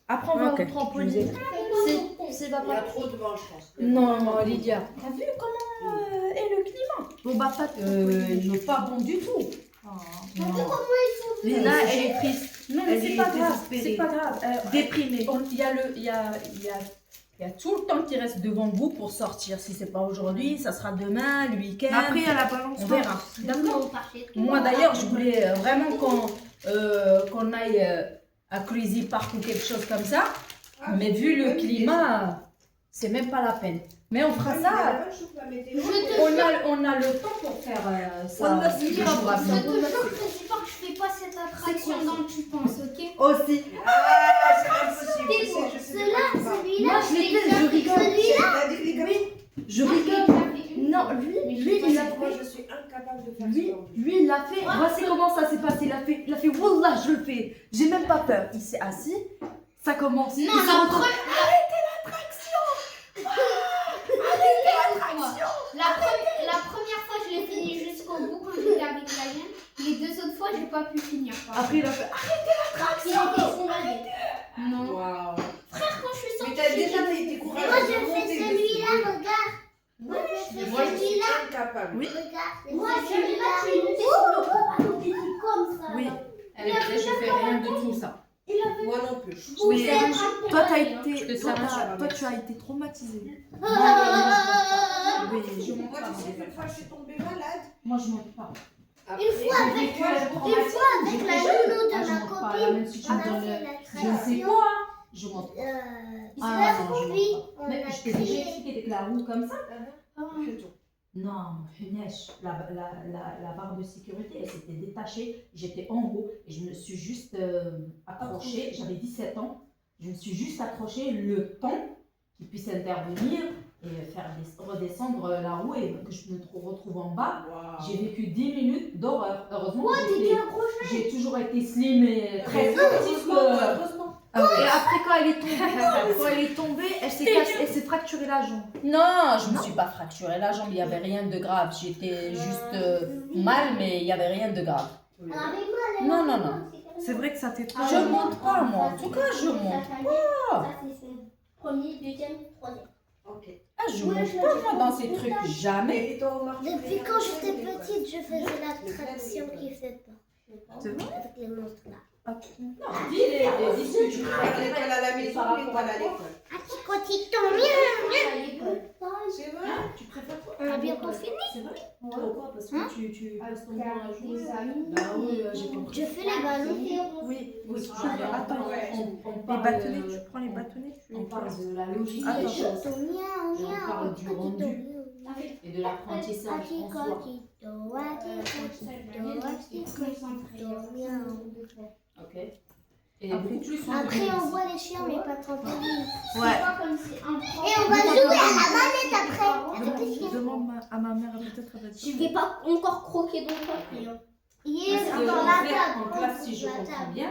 Après, on va Ok, au trampoline. je C'est Il y a pas. trop de vent, je pense. Non, Lydia. T'as vu comment est le climat? Bon, bah, pas Il n'est pas bon du tout. non. Mais Lina, elle est triste. Non, mais Elle c'est est pas grave. désespérée. C'est pas grave. Déprimée. Il y a tout le temps qui reste devant vous pour sortir. Si c'est pas aujourd'hui, ça sera demain, le week-end. Après, il y a la balance. On verra. D'accord. Moi d'ailleurs, je voulais vraiment qu'on aille à Crazy Park ou quelque chose comme ça. Mais vu le climat, c'est même pas la peine. Mais on fera ça. On a le temps pour faire ça. Je le jour à Je venir. te jure que je fais pas cette attraction dont tu penses, ok? Aussi. Ah, c'est impossible. Je sais de quoi tu parles. Celui-là, Moi, je l'ai fait, je rigole. T'as dit les gamins? Je rigole. Non, lui, il a Moi, fait. je suis incapable de faire Lui, ça. lui, il l'a fait. Voici comment ça s'est passé. Il a fait Wallah, je le fais. J'ai même pas peur. Il s'est assis. Ça commence. Non, Il se la retourne. La première fois, je l'ai fini jusqu'au bout quand j'étais avec Ryan. Les deux autres fois, j'ai pas pu finir. Après, il a fait. Il était soulagé. Non. Waouh. Frère, quand je suis Mais sortie, t'as déjà été courageux. Moi, je fais celui-là, regarde. Moi, je fais Moi, je suis celui-là. incapable. Oui. Regarde. moi, celui-là, tu es monté sur le poteau, t'étais comme ça. Oui. Je fais rien de tout ça. Moi non plus. Oui. Toi, t'as Je été. te Toi, sers toi, tu as été traumatisé. Oui. Moi, tu sais, une fois, je suis tombée malade. Moi, je monte pas. Après, Une fois avec la nounou de ma copine, Même si tu on me a donnes fait je ne sais l'attraction. quoi, je monte pas. Ah, non, je oui, monte pas. on Mais a je t'ai déjà créé. expliqué avec la roue comme ça. c'est tout. Non, Funèche, la barre de sécurité, elle s'était détachée. J'étais en haut et je me suis juste accrochée. J'avais 17 ans. Je me suis juste accrochée le temps qu'il puisse intervenir et faire redescendre la roue et que je me retrouve en bas. Waouh. J'ai vécu 10 minutes d'horreur. Heureusement que t'étais accrochée. j'ai toujours été slim et très sportive. Heureusement. Et après, quand elle est tombée, elle s'est cassée, elle s'est fracturée la jambe. Non, je ne me suis pas fracturé la jambe, il n'y avait rien de grave. J'étais juste mal, mais il n'y avait rien de grave. Non, non, non. C'est vrai que ça fait trop. Je monte pas, moi. En tout cas, je monte. Ça, c'est son premier, deuxième, troisième. Ok. Ah, je monte pas, moi, dans ces trucs. Jamais. Et toi, Omar, tu Depuis fais quand quelque j'étais chose? petite, je faisais l'attraction qui fait peur. C'est vrai? Avec les monstres là. Non, dis les dis que tu À l'école à la maison ou l'école à l'école? Ah, tu continues ton mien. À l'école. C'est vrai? Tu préfères quoi T'as bientôt fini? C'est vrai Pourquoi Parce que tu passes ton temps à jouer. Des amis. Bah oui, j'ai compris. Je fais les ballons. Oui. Oui, Attends, on les parle, bâtonnets, tu prends les bâtonnets, tu on les parle places. de la logique Attends. des choses Ton mien, Et on mien. parle du rendu. et de l'apprentissage en soi. Ok. Et Après, beaucoup plus Après, on voit les chiens, mais pas tranquille. Ouais. Et on va jouer à la manette après. Demande à ma mère, peut-être elle va Je dire. vais pas encore croquer dans ta pied. Hier, Parce que, dans en la fait, table. en classe, si je comprends bien,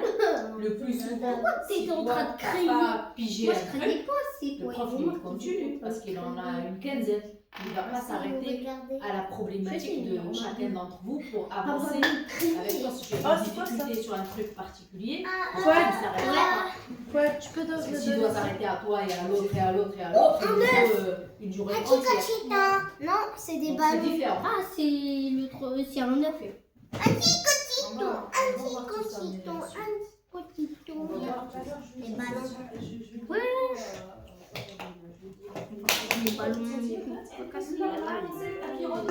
le plus souvent, T'étais si en toi, train de t'as crier. pas pigé Moi, un je truc, traînais pas, c'est le toi. prof il continue parce qu'il en a une quinzaine. Il ne va pas s'arrêter à la problématique de chacun d'entre vous pour avancer avec toi. Si tu as une difficulté sur un truc particulier, il s'arrête pas. Ouais, tu peux Parce que donner. s'il doit s'arrêter à toi et à l'autre et à l'autre et à l'autre, il faut une journée entière. Kachita. Non, c'est des Donc, c'est ballons. différent. Ah, c'est l'autre, c'est un œuf. Antikotiton, antikotiton, antikotiton. Les ballons. Les ballons. Pas casser les ballons.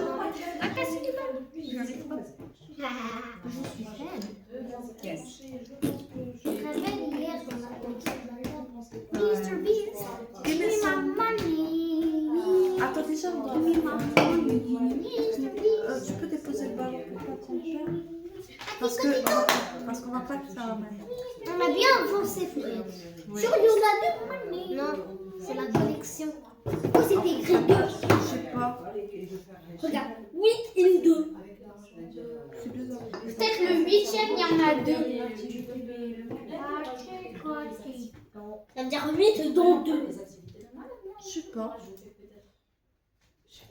Pas casser les ballons. Je suis faible. Je me rappelle hier, on a pensé Mr. Beast, give me my money. Attends, déjà, on doit. Give me my money. Mr. Beast. Tu peux déposer le ballon pour pas qu'on perd. Parce qu'on va pas le faire maintenant. On a bien avancé, frère. Oui. Sur Yola de money. Non, c'est la collection. Oh, c'est écrit 2. Je sais pas. Regarde, 8 et 2. C'est bizarre. Peut-être le 8e, il y en a 2. Ça veut dire 8 dont 2. Je sais pas.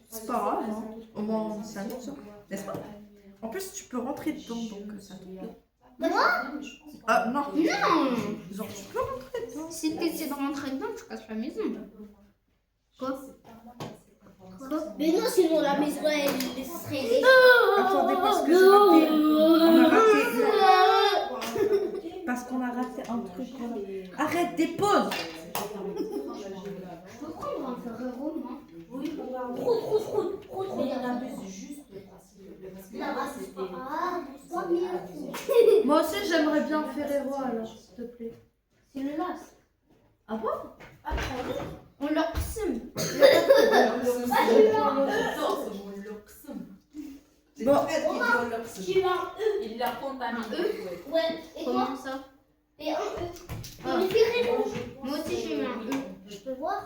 C'est pas grave, hein. Au moins on s'amuse, n'est-ce pas? En plus, tu peux rentrer dedans, donc ça te plaît. Moi? Ah non. Non. Genre, tu peux rentrer dedans. Si tu essaies de rentrer dedans, tu casses la maison. Quoi? Mais non, sinon la maison elle serait. Attendez, parce que j'ai raté. On a raté. Parce qu'on a raté un truc. Arrête, dépose. Pourquoi on va en faire un rôle, moi? Mais il y en a plus juste parce que là-bas, c'était. Moi aussi, j'aimerais bien Ferrero alors, s'il te plaît. C'est le las. Ah bon? On leur somme. Bon. Il l'a contaminé. Ouais, et toi? Comment ça? Et un E. Et Ferrero. Moi aussi j'ai eu un E. Je peux voir?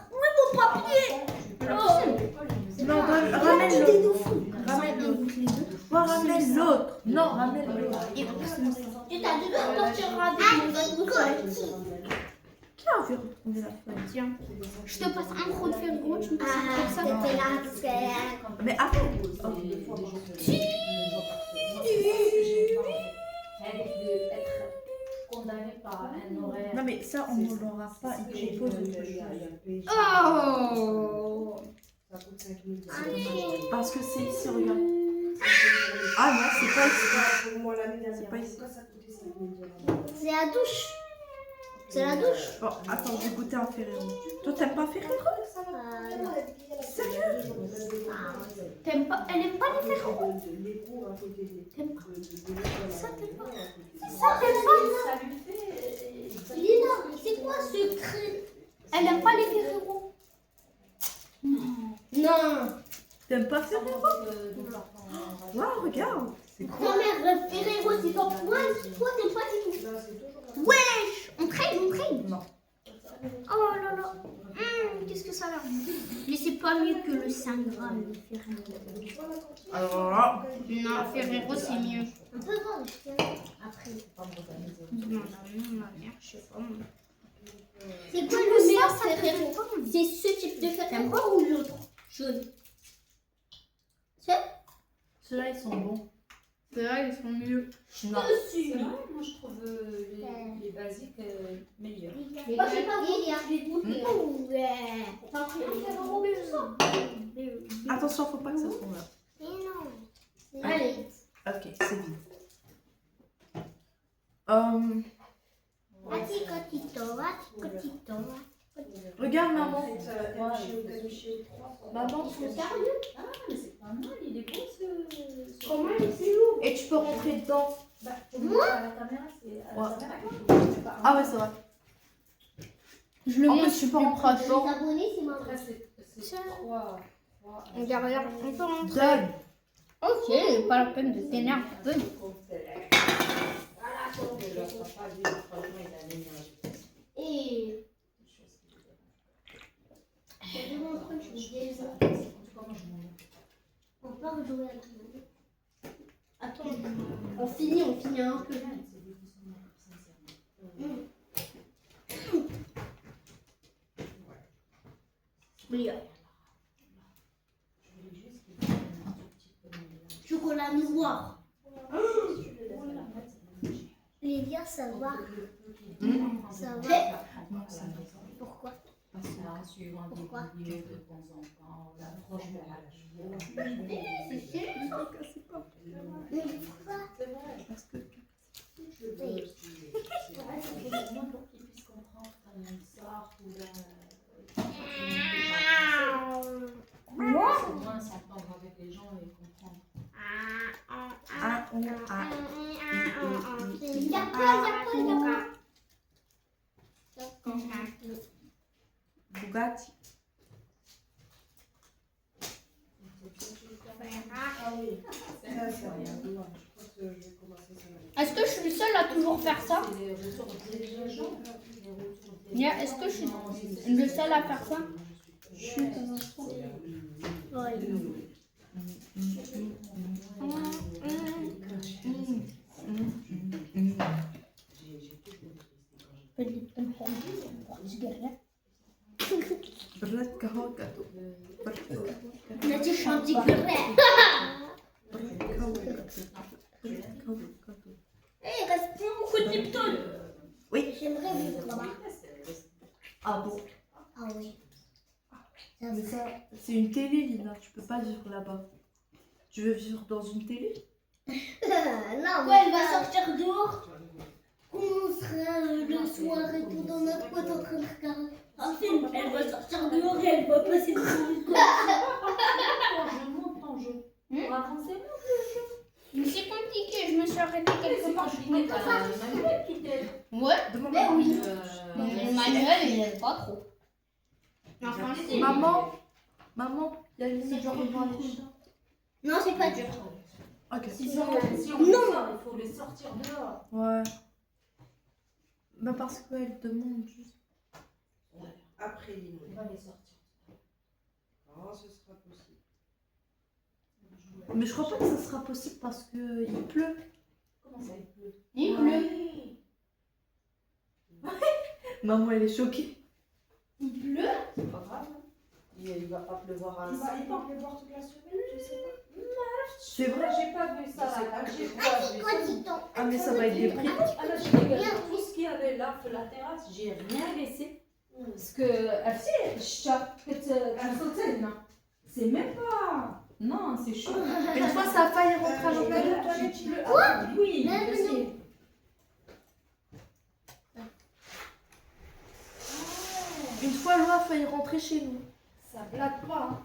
Non, ramène l'autre. Ramène l'autre. Moi, ramène l'autre. Non, ramène l'autre. Tu t'as dû sortir avec mon collectif. Qui a envie de retrouver la feuille? Tiens, je te passe un gros de Ferrero, tu me passes un gros de ça. C'était là, Mais après. Être condamné par un horaire. Non, mais ça, on ne l'aura pas. Il propose autre chose. Oh! Parce que c'est ici, regarde. Ah non, c'est pas ici. C'est pas ici. C'est la douche. C'est la douche. Bon, attends, je vais goûter un Ferrero. Toi, t'aimes pas Ferrero? Sérieux? T'aimes pas? Elle aime pas les Ferrero? T'aimes pas? Ça t'aimes pas? Ça t'aimes pas? Lina, c'est quoi ce cré? Elle aime pas les Ferrero? Non. T'aimes pas Ferrero? Waouh, regarde. C'est cool. Ta mère, Ferrero, c'est pas pour moi. Toi, t'aimes pas du tout. Wesh! On trade? Non. Oh là là! Qu'est-ce que ça a l'air bon. Mais c'est pas mieux que le 5 grammes de Ferrero. Alors là. Non, Ferrero c'est mieux. On peut voir le chien après. Non, ma mère, je sais pas. Moi. C'est quoi le meilleur Ferrero? C'est ce type de Ferrero ou l'autre jaune? Ceux-là, ils sont bons. C'est vrai, ils sont mieux. Non. C'est vrai, moi je trouve les basiques meilleurs. Moi, j'ai pas goûté, je vais goûter. Ouais. Attention, faut pas que ça tombe là. Mais non. Allez. Ok, c'est vide. Regarde, maman. Maman, Ah, mais c'est pas mal, il est beau ce. Comment il est lourd? et tu peux rentrer dedans. Bah, à la caméra, c'est. À la Ouais. caméra. Ah ouais, c'est vrai. Je le En montre plus, tu peux en prendre Les dedans. abonnés, c'est marrant. Après, c'est trois. Regarde, on peut rentrer. Donne. Ok, pas la peine de t'énerver. Donne. Et. Je vais montrer un truc, je vais dire. On peut rejouer à la main. Attends, on finit un peu. Oui. Chocolat noir. Les gars, ça va. Ça va. Pourquoi? Parce que suivant Pourquoi? des vidéos de temps en temps, l'approche de l'âge. C'est sûr? Mais pourquoi? Parce que. Oui. Au moins pour qu'ils puissent comprendre comme une sorte ou au moins s'entendre avec les gens et comprendre. Il y a pas. Bugatti. Est-ce que je suis seule à toujours faire ça? Nia, est-ce que je suis le seul à faire ça? Red carotte gâteau. On a dit chantier grec. Il reste plus beaucoup de Lipton. Oui. J'aimerais vivre là-bas. Ah bon? Ah oui. Ça Mais va. ça, c'est une télé, Lina. Tu peux pas vivre là-bas. Tu veux vivre dans une télé? Non, Ouais, elle va sortir dehors. on sera le soir et tout dans notre boîte en train de regarder. Un film. Elle va sortir dehors et elle va passer devant le corps. Je monte ton jeu. Hmm? Pour avancer, Mais c'est compliqué, je me suis arrêtée quelque part. je finis par la manuel qui t'aide. Ouais, Demande ben oui. Euh, Mon manuel, il aime pas trop. Enfin, c'est... Maman, il y a une minute, je reviens aller. Non, c'est pas dur. Ok. Si on Non. sort, il faut les sortir dehors. Ouais. Bah parce qu'elle demande juste. Après On l'inondation. va les sortir. Non, ce sera possible. Mais je crois pas que ça sera possible parce que il pleut. Comment ça, il pleut? Il pleut. Maman, elle est choquée. Il pleut. C'est pas grave. Il va pas pleuvoir un Il va instant. pleuvoir toute la semaine, je sais pas. C'est vrai? J'ai pas vu ça Je sais là. pas, J'ai je sais pas pas. vu Quoi, ça. dis-donc? Ah mais ça va être des prix. Ah là, j'ai dégagé tout ce qu'il y avait là sur la terrasse, j'ai rien laissé. Parce que, c'est même pas. Non, c'est chaud. Une fois ça a failli rentrer à l'hôtel. Quoi? Oui, Mais aussi. Une fois l'eau a failli rentrer chez nous. Ça blague pas. Hein.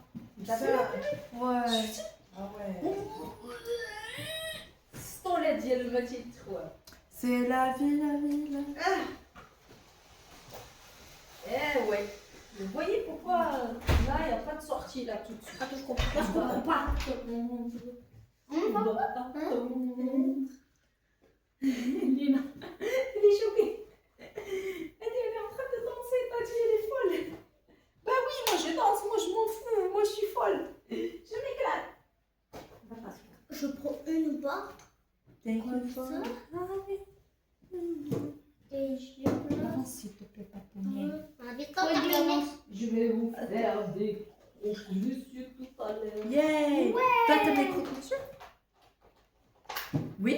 Ouais. Ah ouais. Stolet ديال le métier de trop. C'est la vie, la vie, la vie. Eh ouais. Vous voyez pourquoi là, il n'y a pas de sortie là tout de suite. Attends, je comprends pas. Lina, elle est choquée. Elle est en train de danser, t'as dit elle est folle. Bah oui, moi je danse, moi je m'en fous, moi je suis folle. Je m'éclate. Je prends une barre Thank comme you for- ça. Et je Avance s'il te plaît, Paponienne. Allez, Ouais, quand dis t'as avance. Je vais vous faire des croque-monsieur tout à l'heure. Yay! Toi, t'aimes les croque-monsieur? Oui?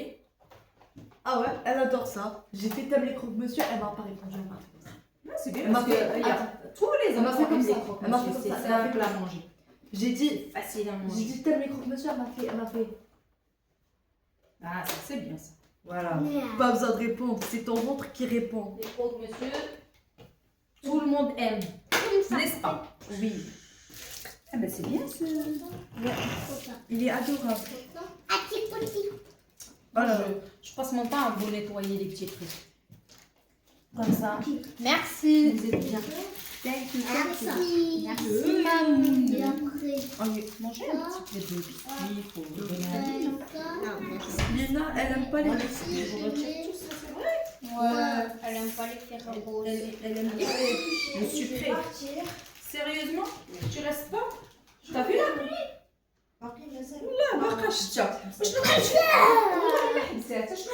Ah ouais, elle adore ça. J'ai fait t'aimes les croque-monsieur, elle m'a pas répondu. Elle m'a fait comme ça. Non, c'est bien Elle m'a parce que fait- regarde, tous les Elle m'a enfants fait comme aiment les ça. croque-monsieur. Elle m'a fait comme C'est ça. Elle m'a simple fait à manger. J'ai dit, Facile à j'ai manger. dit t'aimes les croque-monsieur, elle m'a fait. Ah, ça c'est bien ça. Voilà. Merde. Pas besoin de répondre, c'est ton ventre qui répond. Les croque-monsieur, tout le monde aime. N'est-ce pas? Oui. Ah ben c'est bien ce. Il est adorable. Ah, petit petit. Voilà. Je passe mon temps à vous nettoyer les petits trucs. Comme ça. Merci. Vous êtes bien. Thank you, Merci. Merci, mamoun. Et après, Mangez un petit peu de biscuits, il faut donner un après peu. ça. Lina, elle aime pas les Merci. Je retire tout ça, c'est vrai. Ouais, elle aime pas les faire roses. Elle aime bien le sucré. Sérieusement? Tu restes pas? T'as vu la nuit? لا باقا شتا شنو حبسات شنو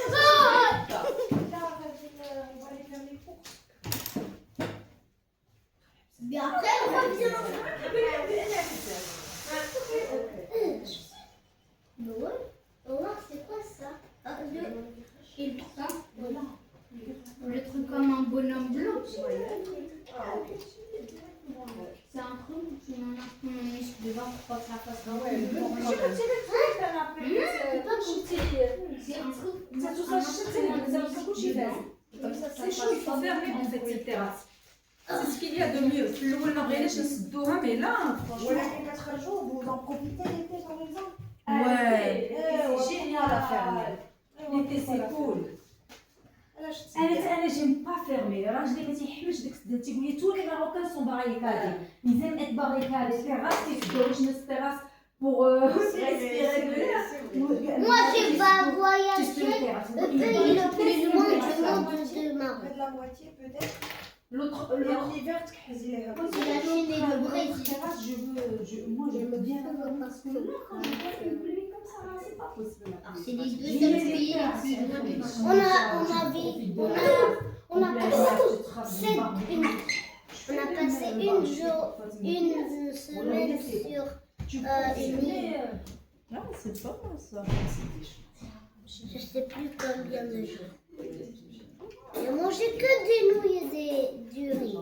Mais après, on revient. Mais ouais. Omar, c'est quoi ça? Et le truc, le truc comme un bonhomme blanc. C'est un truc où tu m'en as ton muscle devant pour pas que ça fasse un peu de forme. C'est un truc. C'est chaud, il faut fermer en fait cette terrasse. C'est ce qu'il y a de mieux. في الأول ما بغيناش نسدوها mais là franchement Voilà, les 4 jours, vous en profitez l'été par exemple. Ouais. c'est génial à fermer. L'été c'est cool. انا جيم با فيرمي راجلي ما تيحملش ديك تيقول لي tous les Marocains sont barricadés ils aiment être barricadés terrasse كيسدوا باش terrasse pour respirer de l'air. Moi, j'ai pas voyagé. terrasse. Le pays le plus loin du monde de Maroc. Près de la moitié peut-être. L'autre Et en hiver, تحزي لها. C'est la Chine et le Brésil. terrasse, moi je veux bien parce que là quand je vois une pluie comme ça là, c'est pas possible. C'est les deux seuls pays les plus loin du monde. On a passé une semaine sur une île. Non, c'est pas mal ça. Je sais plus combien de jours. J'ai mangé que des nouilles et du riz.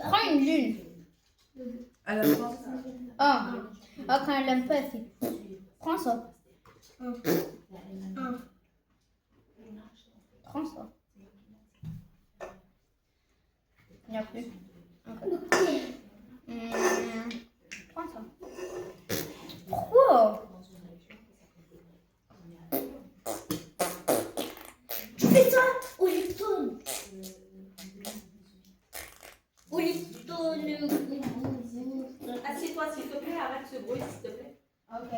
Prends une lune. À la fin. Ah, quand elle aime pas, elle fait. Prends ça. Prends ça. Il n'y a plus. Prends ça. Pourquoi? Tu fais ça au Lipton. Au Lipton. Assieds-toi s'il te plaît, arrête ce bruit s'il te plaît. Ok.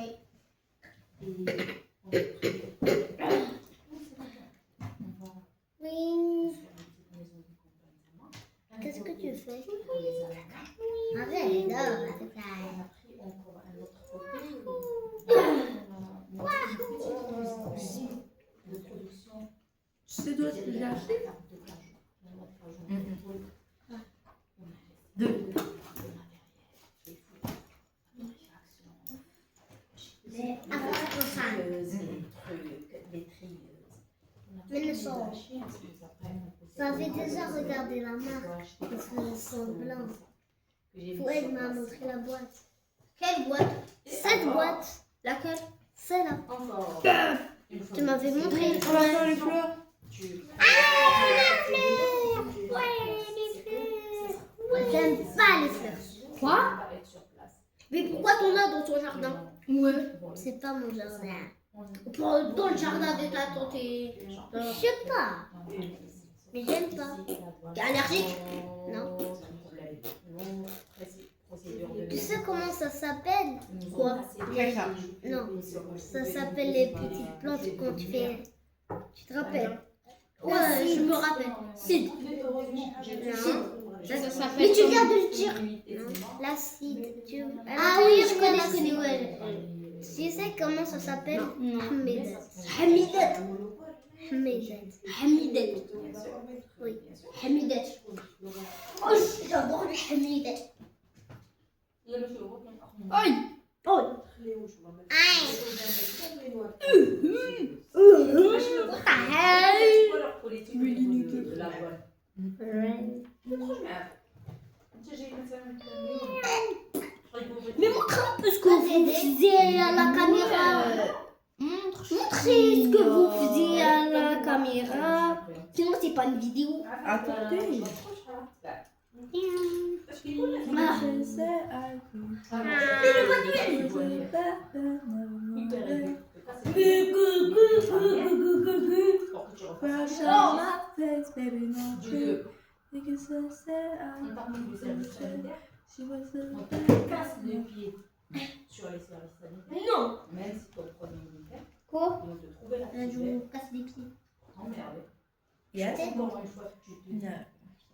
Oui. Qu'est-ce que tu fais? Arrête, C'est toi ce que j'ai acheté. Deux. Mais ne sont. Ça fait déjà regarder la marque. Parce qu'ils sont blancs. Fouad m'a montré la boîte. Quelle boîte? Cette boîte. Laquelle? Celle-là. Encore. Tu m'avais montré. On va faire les fleurs. J'aime pas les fleurs. Quoi? Mais pourquoi t'en as dans ton jardin? Ouais. C'est pas mon jardin. Dans le jardin de ta tante et... Je sais pas. Mais j'aime pas. T'es allergique? Non. Tu sais comment ça s'appelle? Quoi? Non. Ça s'appelle les petites plantes qu'on te fait. Tu te rappelles? Ouais, je me rappelle. Sid. Non. Ça s'appelle... Mais tu viens de le dire. L'acide. Ah oui, je connais, ouais. Tu sais comment ça s'appelle? Non. Hamidet. Hamidet. Hamidet. Hamidet. Oui. Hamidet. Oh, j'adore le Hamidet. Aïe. Oh. Mais montre un peu ce que vous faisiez à la caméra. Montrez ce que vous faisiez à la caméra. Sinon, c'est pas une vidéo. Attendez. Casse les pieds sur les services sanitaires. Non. Même si ton premier militaire, Quoi? ils vont te trouver la Je figure. vous casse les pieds. Emmerdé. Yes. Encore une fois, tu te dis.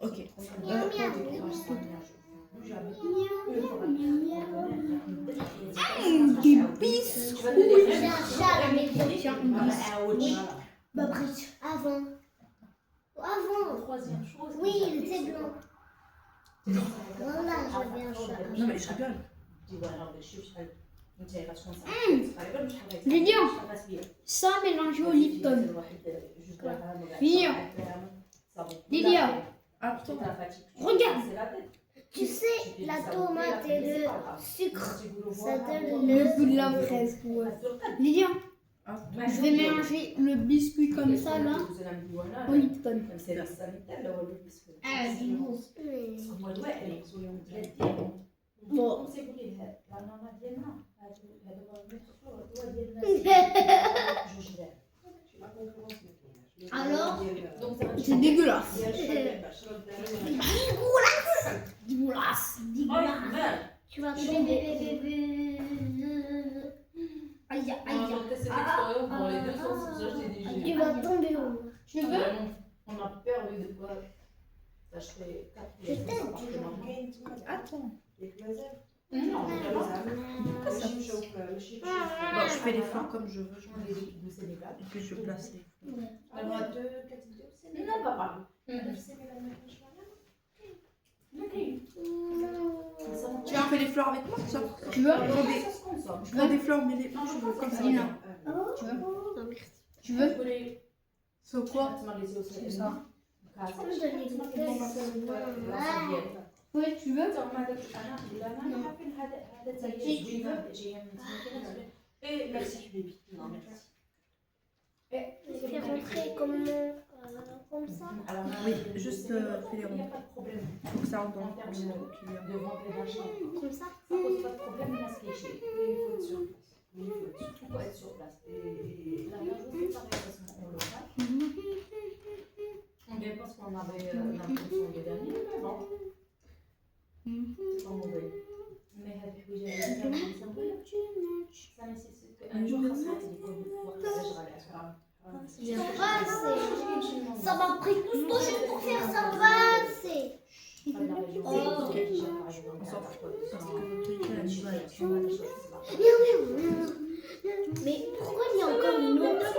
Ok. Des bisous. J'ai un chat à la maison. Tiens, Bah, bref. Avant. Avant. Troisième chose. Oui, il était blanc. Voilà, j'avais un chat. Non mais je rigole. Lydia, ça mélangé au Lipton. Lydia. Lydia. Attends. Regarde. Tu sais, la tomate et le sucre, ça donne Le le... goût de la fraise. Ouais. Lydia, je vais mélanger le biscuit comme ça là au Lipton. Ah, dis-moi. Bon. Alors, C'est dégueulasse. Dégueulasse. tu vas tomber. Aïe, aïe. Tu vas tomber au moins. Tu veux? On a peur de quoi? Ça, je fais 4 Je t'aide. Attends. Non, Bon, je fais les fleurs comme je veux. Et puis je place les Non, papa. Tu fais les fleurs avec moi, ça? Tu veux? Je prends des fleurs, mais les je veux comme ça. Tu veux? Non, merci. Tu veux? C'est quoi? C'est ça. Ouais, tu veux Fais rentrer comme ça. Oui, juste fais les ronds. Pour que ça rentre dans le client. Comme ça. Ça pose pas de problème, il faut être sur place. Il faut être sur place. Et la chose, c'est pareil, on local. On vient parce qu'on avait l'impression de dernier, mais bon. C'est pas mauvais. Mais ça nécessite qu'un jour, Ça m'a pris tout ce temps juste pour faire ça. Va, c'est. Mais pourquoi il y a encore une autre?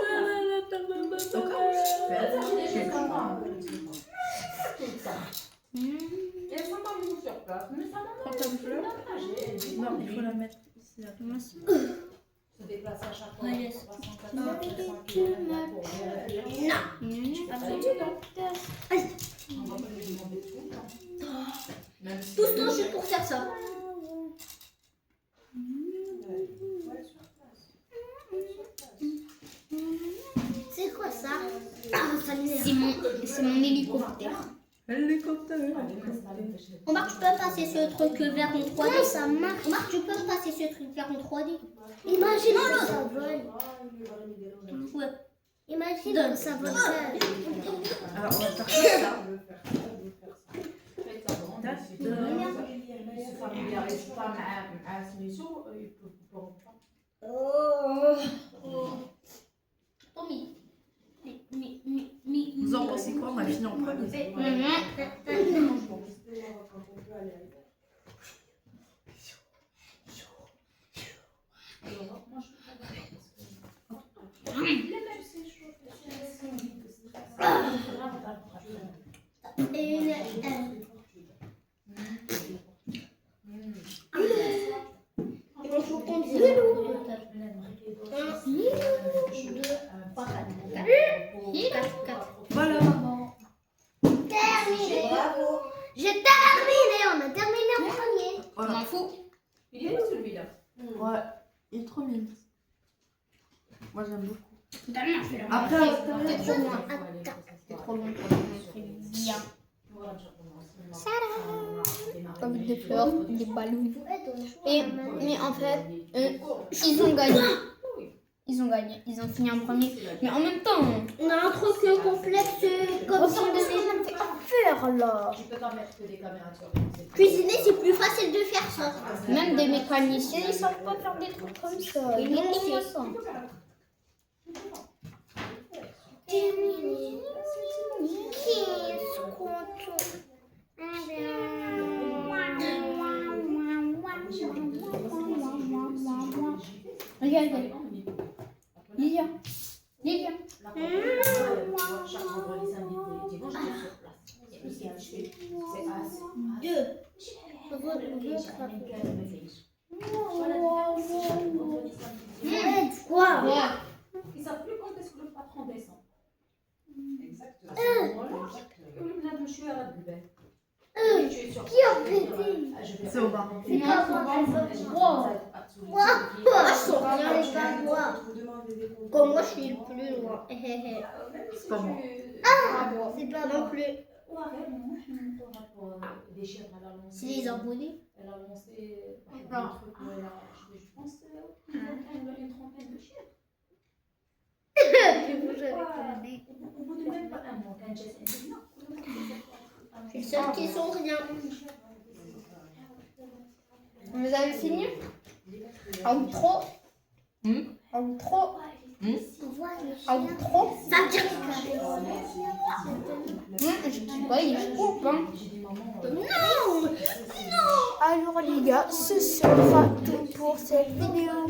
Prends ta fleur. Non, il faut la mettre ici. Se déplacer à chaque fois. Tout ce temps juste pour faire ça. C'est quoi ça? C'est mon hélicoptère. Hélicoptère. Omar, tu peux passer ce truc vers en 3D. Ça marche. Omar, tu peux passer ce truc vers en 3D. Imagine que ça vole. Ouais. Imagine que ça vole. Alors, on va faire ça. Tommy. Vous en pensez quoi? On a fini en premier. Et une il faut qu'on dise Voilà. terminé. J'ai terminé. On a terminé en premier. On m'en fout. Il est où celui-là? Ouais, il est trop mignon. Moi j'aime beaucoup. Après, Après, t'es trop loin. T'es trop loin pour le montrer bien. Avec des fleurs, des ballons. Mais en fait, ils ont gagné. Ils ont gagné. Ils ont fini en premier. Mais en même temps, On a un truc complexe comme si on devait faire là. Tu peux pas mettre que des caméras sur cuisiner. C'est plus facile de faire ça. Même des mécaniciens, ils savent pas faire des trucs comme ça. Ils ont fait ça. Terminé. Qu'est-ce qu'on Regarde. Lilia. Lilia. Chaque vendredi, samedi, dimanche, tu es sur place. Et puis, c'est assez. deux. Quoi? Ils savent plus quand est-ce que le patron descend. Exactement. Qui a pété? c'est au bas. C'est pas moi. Moi, je sens rien les pas moi. Comme moi, je suis le plus loin. C'est pas moi. C'est pas non plus. C'est les abonnés. Elle a lancé un truc où elle a, je pense, une trentaine de chiens. Au bout de même pas un mois, quand j'ai dit non. C'est les seuls qui sont rien. Vous avez fini? Outro. Outro. Outro. Ça veut dire Je sais pas, il est coupe, hein. non. Alors les gars, ce sera tout pour cette vidéo.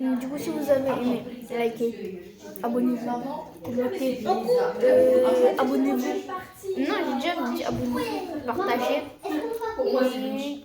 Du coup, si vous avez aimé, likez, abonnez-vous, commentez, abonnez-vous. Non, j'ai déjà dit abonnez-vous, partagez. Et